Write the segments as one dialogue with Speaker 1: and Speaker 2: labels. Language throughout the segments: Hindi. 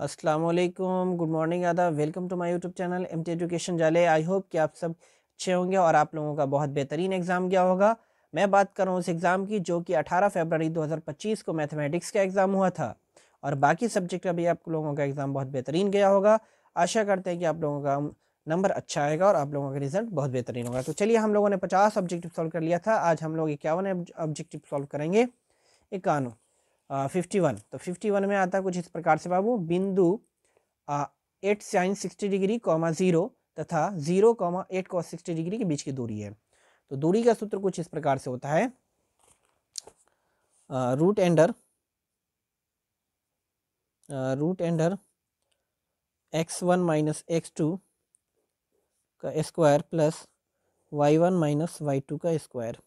Speaker 1: अस्सलाम वालेकुम, गुड मॉर्निंग, आदाब। Welcome to my YouTube channel MT education जाले। आई होप कि आप सब अच्छे होंगे और आप लोगों का बहुत बेहतरीन एग्ज़ाम गया होगा। मैं बात कर रहा हूँ उस एग्ज़ाम की जो कि 18 फरवरी 2025 को मैथमेटिक्स का एग्ज़ाम हुआ था और बाकी सब्जेक्ट का भी आप लोगों का एग्ज़ाम बहुत बेहतरीन गया होगा। आशा करते हैं कि आप लोगों का नंबर अच्छा आएगा और आप लोगों का रिजल्ट बहुत बेहतरीन होगा। तो चलिए, हम लोगों ने 50 ऑब्जेक्टिव सॉल्व कर लिया था। आज हम लोग 51 ऑब्जेक्टिव सॉल्व करेंगे। 51 51। तो 51 में आता है कुछ इस प्रकार से बाबू, बिंदु 8 sin 60 डिग्री कॉमा 0 तथा 0 कॉमा 8 cos 60 डिग्री के बीच की दूरी है। तो दूरी का सूत्र कुछ इस प्रकार से होता है, root ender x1 minus x2 का square plus y1 minus y2 का स्क्वायर।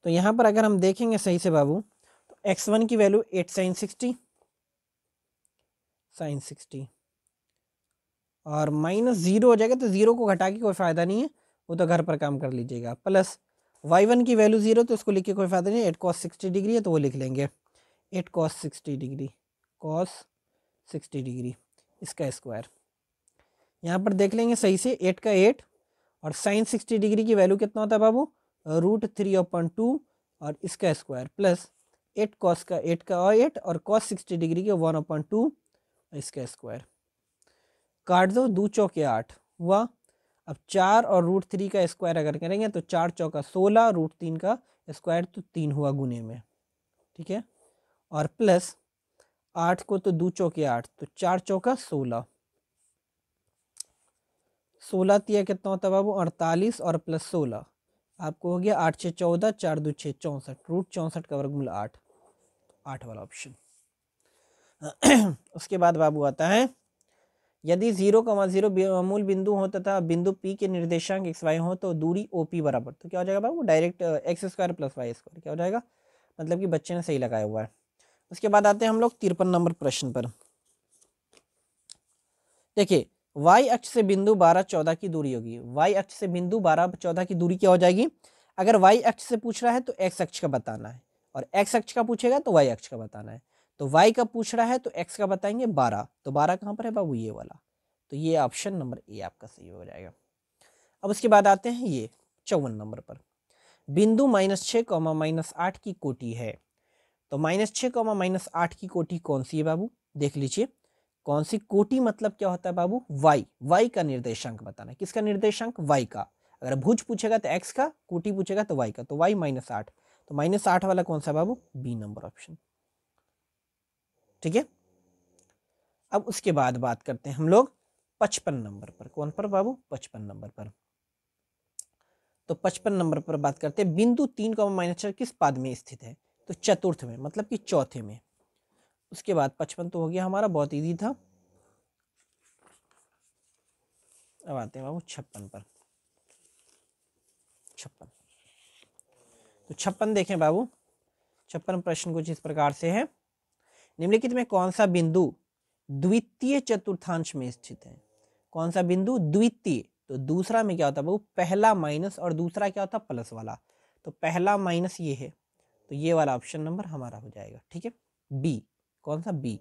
Speaker 1: तो यहाँ पर अगर हम देखेंगे सही से बाबू, तो x1 की वैल्यू 8 sin 60 और माइनस 0 हो जाएगा, तो 0 को घटा के कोई फ़ायदा नहीं है, वो तो घर पर काम कर लीजिएगा। प्लस y1 की वैल्यू 0, तो उसको लिख के कोई फ़ायदा नहीं है। 8 cos 60 डिग्री है तो वो लिख लेंगे 8 cos 60 डिग्री, cos 60 डिग्री इसका स्क्वायर। यहाँ पर देख लेंगे सही से, 8 का 8 और साइन 60 डिग्री की वैल्यू कितना होता है बाबू, √3/2 और इसका स्क्वायर प्लस 8 cos का 8 का 8 और cos 60 डिग्री के 1/2 इसका स्क्वायर। काट दो, 2 चौके 8 हुआ। अब 4 और √3 का स्क्वायर अगर करेंगे तो 4 चौका 16, √3 का स्क्वायर तो 3 हुआ गुने में, ठीक है। और प्लस 8 को तो 2 चौके 8, तो 4 चौका 16, 16 तिया कितना होता है बाबू 48 और प्लस 16 आपको हो गया 8 6 14, 4 2 6 64, √64 का वर्गमूल 8, 8 वाला ऑप्शन। उसके बाद बाबू आता है, यदि 0,0 मूल बिंदु हो तथा बिंदु P के निर्देशांक x y हो तो दूरी OP बराबर, तो क्या हो जाएगा बाबू, direct x² plus y square क्या हो जाएगा, मतलब कि बच्चे ने सही लगाया हुआ है। उसके बाद आते हैं हम लोग 53 नंबर प्रश्न पर। देखिए, y अक्ष से बिंदु 12 14 की दूरी होगी। y अक्ष से बिंदु 12 14 की दूरी क्या हो जाएगी, अगर y अक्ष से पूछ रहा है तो x अक्ष का बताना है, और x अक्ष का पूछेगा तो y अक्ष का बताना है। तो y का पूछ रहा है तो x का बताएंगे 12, तो 12 कहाँ पर है बाबू, ये वाला। तो ये ऑप्शन नंबर ए आपका सही हो जाएगा। अब उसके बाद आते हैं ये 54 नंबर पर, बिंदु -6, -8 की कोटि है। तो -6, -8 की कोटि कौन सी है बाबू, देख लीजिए कौन सी कोटि, मतलब क्या होता है बाबू, y का निर्देशांक बताना है। किसका निर्देशांक, y का। अगर भुज पूछेगा तो x का, कोटि पूछेगा तो y का, तो y -8, तो -8 वाला कौन सा बाबू, बी नंबर ऑप्शन, ठीक है। अब उसके बाद बात करते हैं हम लोग 55 नंबर पर। कौन पर बाबू, 55 नंबर पर। तो 55 नंबर पर बात करते हैं, बिंदु 3, -4 किस पाद में स्थित है, तो चतुर्थ में, मतलब कि चौथे में। उसके बाद 55 तो हो गया हमारा, बहुत इजी था। अब आते हैं बाबू 56 पर। 56, तो 56 देखें बाबू, 56 प्रश्न कुछ इस प्रकार से है, निम्नलिखित में कौन सा बिंदु द्वितीय चतुर्थांश में स्थित है। कौन सा बिंदु द्वितीय, तो दूसरा में क्या होता है बाबू, पहला माइनस और दूसरा क्या होता है प्लस वाला, तो पहला माइनस ये है, तो ये वाला ऑप्शन नंबर हमारा हो जाएगा, ठीक है, बी। कौन सा, बी।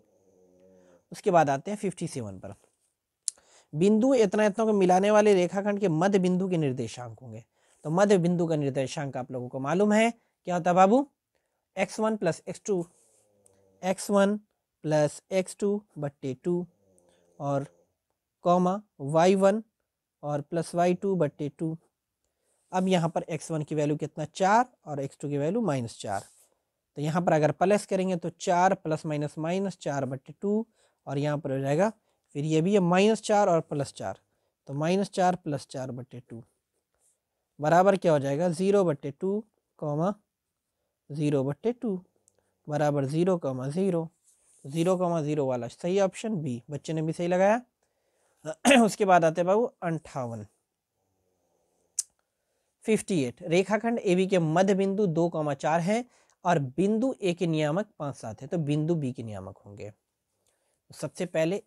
Speaker 1: उसके बाद आते हैं 57 पर, बिंदु इतना इतना को मिलाने वाले रेखाखंड के मध्य बिंदु के निर्देशांक होंगे। तो मध्य बिंदु का निर्देशांक आप लोगों को मालूम है, क्या होता है बाबू, x1 plus x2, x1 plus x2/2 और कॉमा y1 और प्लस y2/2। अब यहाँ पर x1 की वैल्यू कितना, 4 और x2 की वैल्यू -4, तो यहाँ पर अगर प्लस करेंगे तो 4 + -4/2 और यहाँ पर हो जाएगा, फिर ये भी है -4 और +4, तो -4 + 4/2 बराबर क्या हो जाएगा, 0/2, 0/2 बराबर 0, 0, 0, 0 वाला सही ऑप्शन बी, बच्चे ने भी सही लगाया। उसके बाद आते हैं बाबू 58, 58, रेखाखंड AB के मध्य बिंदु 2,4 है और बिंदु ए के नियामक 5 7 है, तो बिंदु बी के नियामक होंगे। तो सबसे पहले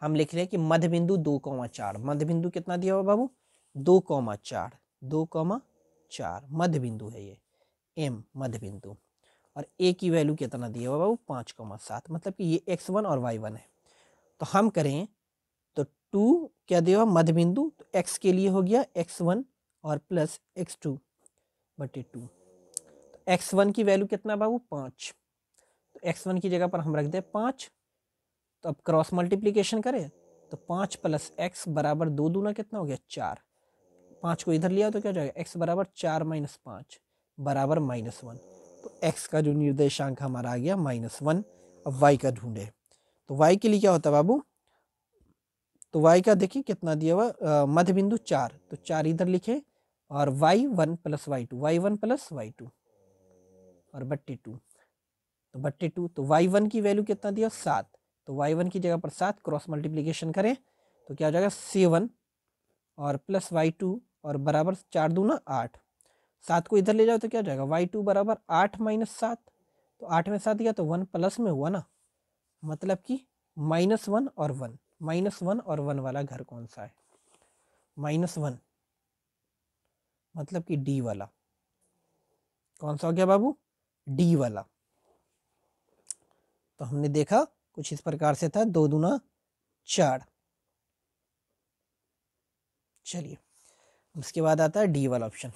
Speaker 1: हम लिख रहे हैं कि मध्य बिंदु 2,4, मध्य बिंदु कितना दिया हुआ बाबू, 2,4, 2,4 मध्य बिंदु है ये, एम मध्य बिंदु। और ए की वैल्यू कितना दिया हुआ बाबू 5,7, मतलब कि ये x1 और y1 है। तो हम करें तो 2 क्या दिया हुआ मध्य बिंदु, तो x के लिए हो गया x1 और प्लस x2 बटे 2। तो x1 की वैल्यू कितना बाबू 5, तो x1 की जगह पर हम रख दे 5। तो अब क्रॉस मल्टीप्लीकेशन करें तो 5 प्लस x बराबर 2 दूना कितना हो गया 4, 5 को इधर लिया तो क्या हो जाएगा x बराबर 4 माइनस 5 बराबर -1। तो x का जो निर्देशांक हमारा आ गया -1। अब y का ढूंढे तो y के लिए क्या होता है बाबू, तो y का देखिए कितना दिया हुआ मध्य बिंदु 4, तो 4 इधर लिखे और y1 प्लस y2 और बट्टे 2, तो बट्टे 2। तो y1 की वैल्यू कितना दिया 7, तो y1 की जगह पर 7 क्रॉस मल्टीप्लीकेशन करें तो क्या हो जाएगा 7 और प्लस y2 और बराबर 4 दूना 8, 7 को इधर ले जाओ तो क्या हो जाएगा y2 बराबर 8 माइनस 7, तो 8 में 7 गया तो 1 प्लस में हुआ ना, मतलब कि -1 और 1, -1 और 1 वाला घर कौन सा है, -1 मतलब कि डी वाला, कौन सा हो गया बाबू डी वाला। तो हमने देखा कुछ इस प्रकार से था 2 दूना 4। चलिए उसके बाद आता है डी वाला ऑप्शन।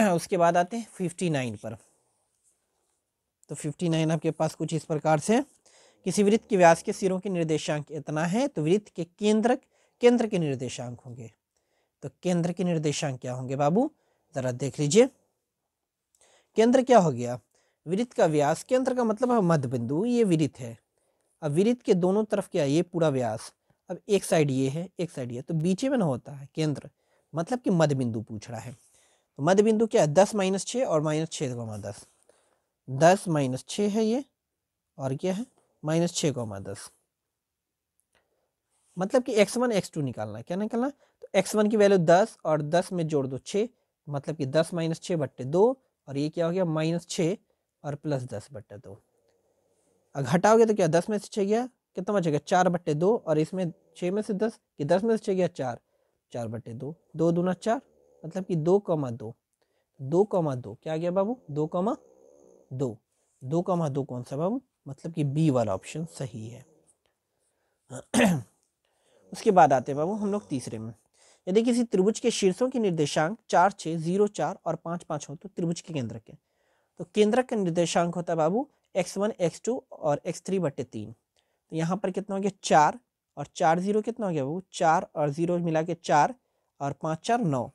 Speaker 1: उसके बाद आते हैं 59 पर। तो 59 आपके पास कुछ इस प्रकार से, किसी वृत्त के व्यास के सिरों के निर्देशांक इतना है तो वृत्त के केंद्र के निर्देशांक होंगे। तो केंद्र के निर्देशांक क्या होंगे बाबू, जरा देख लीजिए। केंद्र क्या हो गया, वृत्त का व्यास, केंद्र का मतलब है मध्य बिंदु, ये वृत्त है। अब वृत्त के दोनों तरफ क्या है, ये पूरा व्यास। अब एक साइड ये है एक साइड ये, तो बीच में ना होता है केंद्र, मतलब कि मध्य बिंदु पूछ रहा है। तो मध्य बिंदु क्या है 10 माइनस 6 और -6,10, 10 माइनस 6 है ये और क्या है -6,10, मतलब कि x1 x2 निकालना है। क्या निकालना है, तो x1 की वैल्यू 10 और 10 में जोड़ दो 6, मतलब कि 10 माइनस 6 बट्टे 2, और ये क्या हो गया -6 और प्लस 10 बट्टे 2। अगर घटाओगे तो क्या 10 में से 6 गया कितना बचेगा 4 बट्टे 2, और इसमें 6 में से 10 कि 10 में से 6 गया 4, 4 बट्टे 2, 2 दूना 4, मतलब कि 2,2, 2,2 क्या गया बाबू 2,2, 2,2 कौन सा बाबू, मतलब कि बी वाला ऑप्शन सही है। उसके बाद आते हैं बाबू हम लोग तीसरे में। यदि किसी त्रिभुज के शीर्षों के निर्देशांक 4, 6, 0, 4 और 5, 5 हो तो त्रिभुज के केंद्र के, तो केंद्र का निर्देशांक होता है बाबू x1, x2 और x3 बट्टे 3। तो यहाँ पर कितना हो गया 4 और 4 0 कितना हो गया बाबू 4 और 0 मिला के 4 और 5 4 9,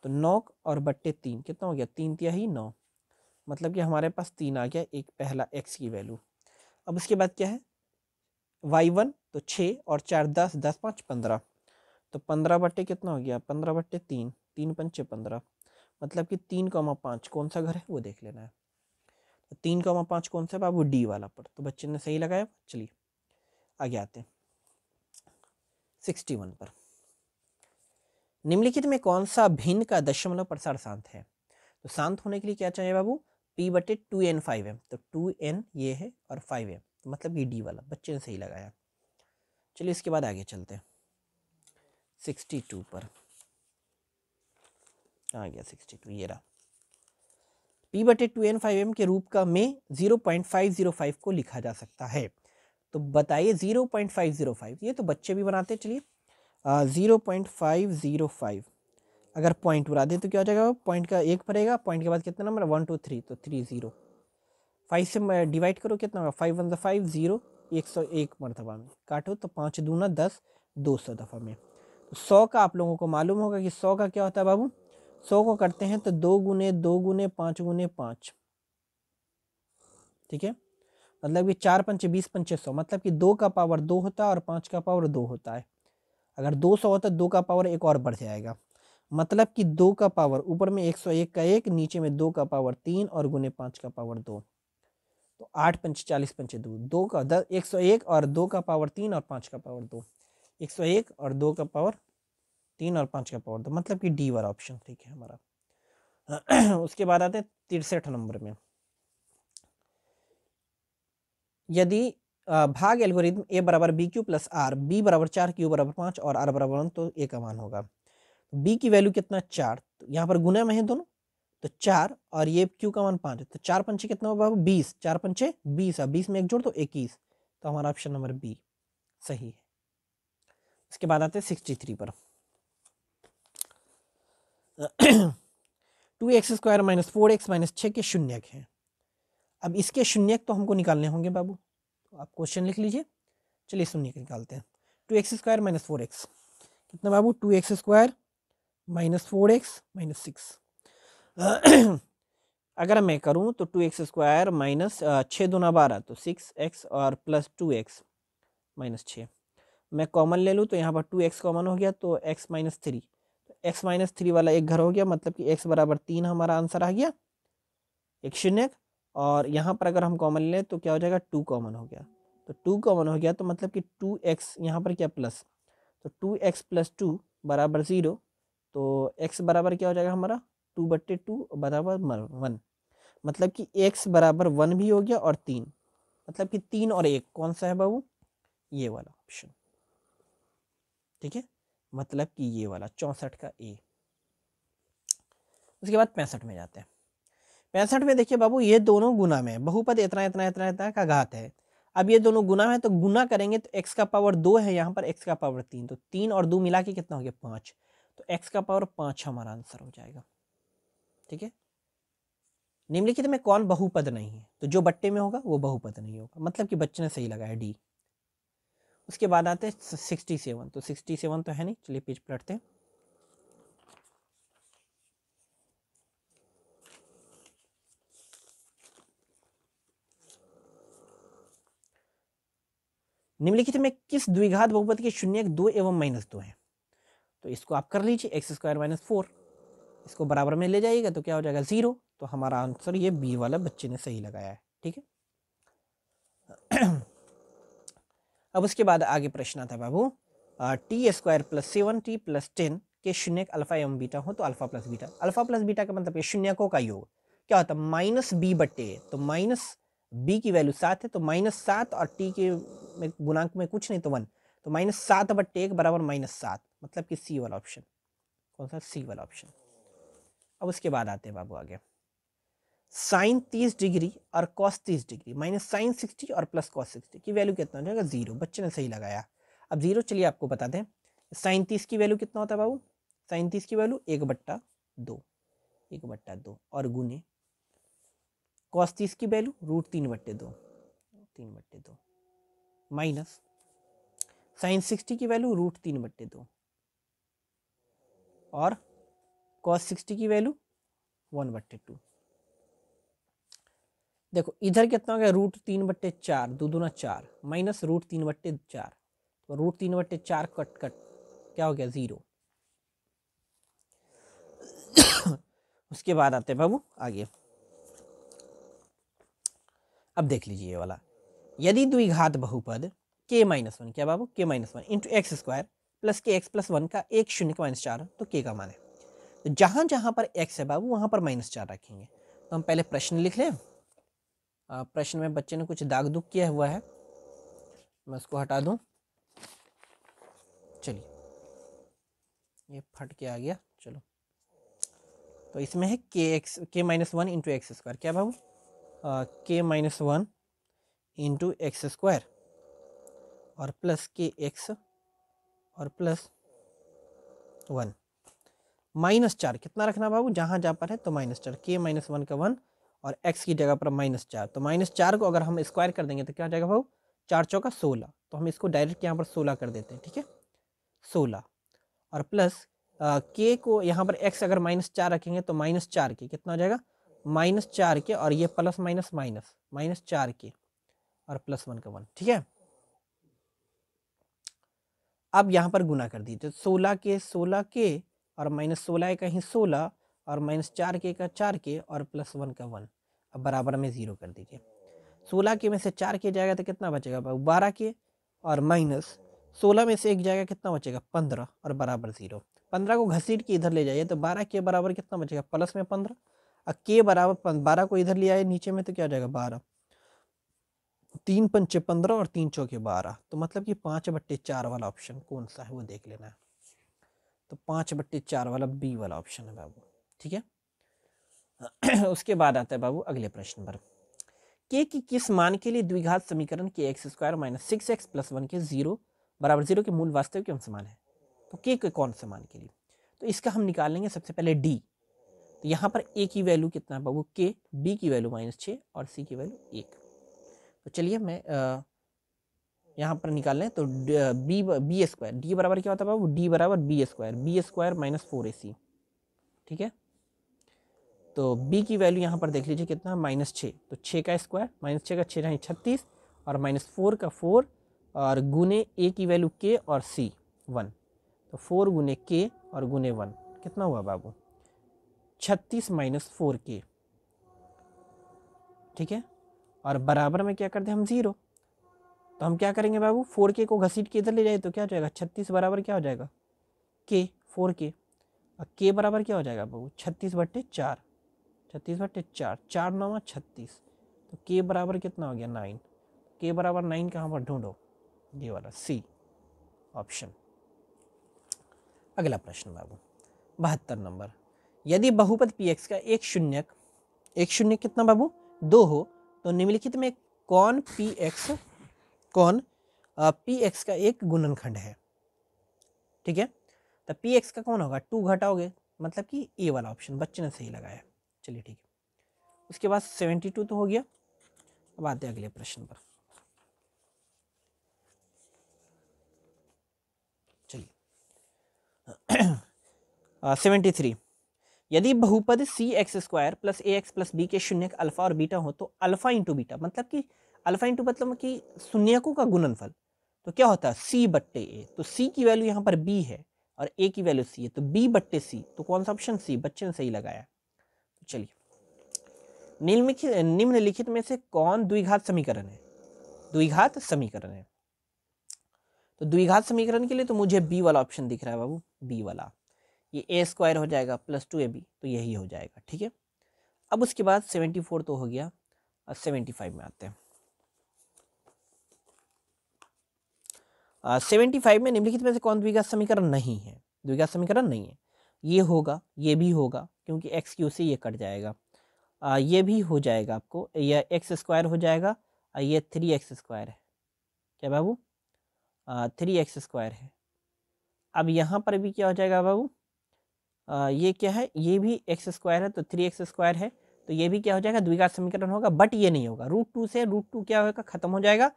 Speaker 1: तो 9 और बट्टे 3 कितना हो गया 3 तिहाई 9, मतलब कि हमारे पास 3 आ गया एक पहला x की वैल्यू। अब उसके बाद क्या है y1, तो 6 और 4 10, 10 5 15, तो 15 बट्टे कितना हो गया 15 बट्टे 3, 3 पंचे 15, मतलब कि 3,5 कौन सा घर है वो देख लेना है। तो 3,5 कौन सा बाबू डी वाला पर, तो बच्चे ने सही लगाया। चलिए आगे आते हैं 61 पर। निम्नलिखित में कौन सा भिन्न का दशमलव प्रसार शांत है, तो शांत होने के लिए क्या चाहिए बाबू p बटे 2n 5m, तो 2n ये है और 5m, तो मतलब कि डी वाला, बच्चे ने सही लगाया। चलिए इसके बाद आगे चलते हैं 62 पर। आ गया 62, ये रहा। p बटे 2n 5m के रूप का में 0.505 को लिखा जा सकता है, तो बताइए 0.505, ये तो बच्चे भी बनाते हैं। चलिए 0.505 अगर पॉइंट उड़ा दे तो क्या हो जाएगा, पॉइंट का एक पड़ेगा, पॉइंट के बाद कितना नंबर 1 2 3, तो 30, 5 से डिवाइड करो कितना होगा 5 1 5 0, 101 मरतबा में काटो तो 5 दूना 10, 200 दफ़ा में। तो 100 का आप लोगों को मालूम होगा कि 100 का क्या होता है बाबू, 100 को करते हैं तो 2 गुने 2 गुने 5 गुने 5, ठीक है, मतलब कि 4 पंचे 20 पंचे 100, मतलब कि 2 का पावर 2 होता है और 5 का पावर 2 होता है। अगर 200 होता है 2 का पावर एक और बढ़ जाएगा, मतलब कि 2 का पावर ऊपर में 101 का 1, नीचे में 2 का पावर 3 और गुने 5 का पावर 2, तो 8 पंचे 40 पंचे 2, 2 का 10 101 और 2 का पावर 3 और 5 का पावर 2, 101 और 2 का पावर 3 और 5 का पावर 2, मतलब कि डी वाला ऑप्शन ठीक है हमारा। उसके बाद आते हैं 63 नंबर में। यदि भाग एल्गोरिथम a बराबर B Q plus R, B बराबर 4, क्यू बराबर 5 और आर बराबर 1, तो ए का मान होगा। बी की वैल्यू कितना 4, तो यहाँ पर गुना में है दोनों, तो 4 और ये q का मान 5 है, तो 4 पंचे कितना होगा बाबू 20, 4 पंचे 20 है, 20 में एक जोड़ तो 21, तो हमारा ऑप्शन नंबर बी सही है। इसके बाद आते हैं 63 पर। 2x² माइनस 4x माइनस 6 के शून्यक हैं। अब इसके शून्यक तो हमको निकालने होंगे बाबू, तो आप क्वेश्चन लिख लीजिए। चलिए शून्यक निकालते हैं। 2x² माइनस 4x कितना बाबू 2x² माइनस 4x माइनस 6 अगर मैं करूं तो 2x² माइनस 6 दूना 12 तो 6x और प्लस 2x माइनस 6। मैं कॉमन ले लूँ तो यहाँ पर 2x कॉमन हो गया तो x माइनस 3, तो x माइनस 3 वाला एक घर हो गया, मतलब कि x बराबर 3 हमारा आंसर आ गया, एक शून्यक। और यहाँ पर अगर हम कॉमन लें तो क्या हो जाएगा 2 कॉमन हो गया, तो 2 कॉमन हो गया तो मतलब कि 2x यहाँ पर क्या प्लस, तो 2x प्लस 2 बराबर 0, तो x बराबर क्या हो जाएगा हमारा 2/2 बराबर 1, मतलब कि x बराबर 1 भी हो गया और 3, मतलब कि 3 और 1 कौन सा है बाबू, ये वाला ऑप्शन, ठीक है, मतलब कि ये वाला 64 का ए। उसके बाद 65 में जाते हैं। 65 में देखिए बाबू ये दोनों गुना में, बहुपद इतना इतना इतना इतना का घात है। अब ये दोनों गुना में, तो गुना करेंगे तो x का पावर 2 है, यहाँ पर x का पावर 3, तो 3 और 2 मिला के कितना हो गया 5, तो x का पावर 5 हमारा आंसर हो जाएगा, ठीक है। निम्नलिखित में कौन बहुपद नहीं है, तो जो बट्टे में होगा वो बहुपद नहीं होगा, मतलब कि बच्चे ने सही लगाया डी। उसके बाद आते हैं 67, तो 67 तो है नहीं, चलिए पेज पलटते हैं। निम्नलिखित में किस द्विघात बहुपद के शून्यक 2 एवं माइनस 2 है, तो इसको आप कर लीजिए, x² माइनस 4, इसको बराबर में ले जाइएगा तो क्या हो जाएगा 0, तो हमारा आंसर ये बी वाला बच्चे ने सही लगाया है, ठीक है। अब उसके बाद आगे प्रश्न आता है बाबू, t² प्लस 7t प्लस 10 के शून्यक अल्फा एवं बीटा हो तो alpha plus beta. Alpha plus beta का मतलब शून्यकों का योग क्या होता है माइनस बी बट्टे, तो माइनस बी की वैल्यू 7 है, तो -7 और टी के गुणांक में कुछ नहीं तो 1, तो -7/1 बराबर -7, मतलब कि सी वाला ऑप्शन, कौन सा सी वाला ऑप्शन। अब उसके बाद आते हैं बाबू आगे, साइन 30 डिग्री और कॉस 30 डिग्री माइनस साइन 60 और प्लस कॉस 60 की वैल्यू कितना हो जाएगा 0, बच्चे ने सही लगाया। अब 0 चलिए आपको बता दें, साइन 30 की वैल्यू कितना होता है बाबू, साइन 30 की वैल्यू 1/2 और गुने कॉस 30 की वैल्यू √3/2 माइनस साइन 60 की वैल्यू √3/2 और कॉस 60 की वैल्यू 1/2। देखो इधर कितना हो गया √3/4, 2 दूना 4 माइनस √3/4, तो √3/4 कट कट क्या हो गया 0। उसके बाद आते हैं बाबू आगे, अब देख लीजिए ये वाला, यदि द्विघात बहुपद k-1 क्या बाबू k-1 इंटू x² प्लस के एक्स प्लस 1 का एक शून्य -4 तो k का मान है, तो जहां जहां पर x है बाबू वहां पर -4 रखेंगे। तो हम पहले प्रश्न लिख लें, प्रश्न में बच्चे ने कुछ दाग दुग किया हुआ है, मैं उसको हटा दूं, चलिए ये फट के आ गया, चलो तो इसमें है k-1 इंटू x² क्या बाबू k-1 इंटू x² और प्लस kx और प्लस 1 -4 कितना रखना बाबू जहां जहां पर है तो -4, k-1 का 1 और x की जगह पर -4, तो -4 को अगर हम स्क्वायर कर देंगे तो क्या हो जाएगा बाबू 4 चौका 16, तो हम इसको डायरेक्ट यहाँ पर 16 कर देते हैं, ठीक है 16 और प्लस k को यहाँ पर x अगर -4 रखेंगे तो -4 के कितना हो जाएगा -4 के और ये प्लस माइनस माइनस -4 के और प्लस 1 का 1, ठीक है। अब यहाँ पर गुना कर दीजिए, 16 के और -16 का ही 16 और -4 के का 4 के और प्लस 1 का 1, अब बराबर में 0 कर दीजिए। 16 के में से 4 के जाएगा तो कितना बचेगा बाबू 12 के और माइनस 16 में से एक जाएगा कितना बचेगा 15 और बराबर 0। 15 को घसीट के इधर ले जाइए तो 12 के बराबर कितना बचेगा प्लस में 15 और के बराबर 12 को इधर ले आए नीचे में तो क्या हो जाएगा 12, 3 पंचे 15 और 3 चौके 12, तो मतलब कि 5/4 वाला ऑप्शन कौन सा है वो देख लेना है, तो 5/4 वाला बी वाला ऑप्शन है बाबू, ठीक है। उसके बाद आता है बाबू अगले प्रश्न पर, के की किस मान के लिए द्विघात समीकरण के x square minus 6x plus 1 के 0 बराबर 0 के मूल वास्तविक एवं समान है। तो के कौन से मान के लिए, तो इसका हम निकाल लेंगे सबसे पहले डी। तो यहाँ पर ए की वैल्यू कितना है बाबू के, बी की वैल्यू -6 और सी की वैल्यू 1। तो चलिए मैं यहाँ पर निकाल लें। तो बी स्क्वायर, डी बराबर क्या होता है बाबू, डी बराबर बी स्क्वायर माइनस 4ac, ठीक है। तो b की वैल्यू यहाँ पर देख लीजिए कितना, -6। तो 6 का स्क्वायर, -6 का 6 36 और -4 का 4 और गुने a की वैल्यू k और c 1। तो 4 गुने k और गुने 1 कितना हुआ बाबू, 36 - 4k, ठीक है। और बराबर में क्या करते हैं हम 0। तो हम क्या करेंगे बाबू, 4k को घसीट के इधर ले जाए तो क्या हो जाएगा, 36 बराबर क्या हो जाएगा k 4k। और k बराबर क्या हो जाएगा बाबू 36/4, 36/4, 4 9 36। तो k बराबर कितना हो गया 9। k बराबर 9 कहाँ पर ढूंढो, ये वाला सी ऑप्शन। अगला प्रश्न बाबू 72 नंबर, यदि बहुपद px का एक शून्य कितना बाबू 2 हो तो निम्नलिखित में कौन px का एक गुणनखंड है, ठीक है। तो px का कौन होगा, 2 घटाओगे, मतलब कि ए वाला ऑप्शन बच्चे ने सही लगाया। चलिए ठीक है। उसके बाद 72 तो हो गया। अब आते हैं अगले प्रश्न पर। चलिए 73, यदि बहुपद cx² plus ax plus b के शून्यक अल्फा और बीटा हो तो अल्फा इंटू बीटा, मतलब कि अल्फा इंटू मतलब कि शून्यकों का गुणनफल, तो क्या होता है c/a। तो c की वैल्यू यहाँ पर b है और a की वैल्यू c है, तो b/c। तो कौन सा ऑप्शन, c, बच्चे ने सही लगाया। तो चलिए, निम्नलिखित में से कौन द्विघात समीकरण है, द्विघात समीकरण है। तो द्विघात समीकरण के लिए तो मुझे बी वाला ऑप्शन दिख रहा है बाबू, बी वाला, ये a² हो जाएगा प्लस 2ab, तो यही हो जाएगा, ठीक है। अब उसके बाद 74 तो हो गया, और 75 में आते हैं। 75 में निम्नलिखित में से कौन द्विघात समीकरण नहीं है, द्विघात समीकरण नहीं है। ये होगा, ये भी होगा, क्योंकि x³ से ये कट जाएगा। ये भी हो जाएगा आपको, यह x² हो जाएगा, ये 3x² है, क्या बाबू 3x² है। अब यहाँ पर भी क्या हो जाएगा बाबू, ये क्या है, ये भी x² है, तो 3x² है, तो ये भी क्या हो जाएगा, द्विघात समीकरण होगा। बट ये नहीं होगा, √2 से √2 क्या होगा, खत्म हो जाएगा।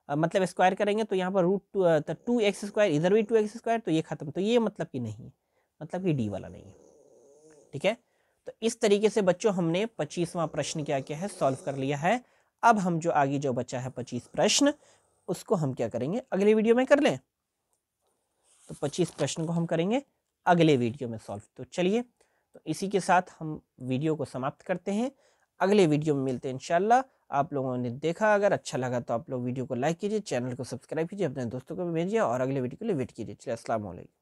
Speaker 1: मतलब स्क्वायर करेंगे तो यहाँ पर √2 2x², इधर भी 2x², तो ये खत्म, तो ये मतलब कि नहीं, मतलब कि डी वाला नहीं है, ठीक है। तो इस तरीके से बच्चों हमने 25वां प्रश्न क्या किया है, सॉल्व कर लिया है। अब हम जो आगे जो बचा है 25 प्रश्न, उसको हम क्या करेंगे, अगले वीडियो में कर लें। तो 25 प्रश्न को हम करेंगे अगले वीडियो में सॉल्व। तो चलिए, तो इसी के साथ हम वीडियो को समाप्त करते हैं। अगले वीडियो में मिलते हैं इंशाल्लाह। आप लोगों ने देखा, अगर अच्छा लगा तो आप लोग वीडियो को लाइक कीजिए, चैनल को सब्सक्राइब कीजिए, अपने दोस्तों को भी भेजिए और अगले वीडियो के लिए वेट कीजिए। चलिए, अस्सलाम वालेकुम।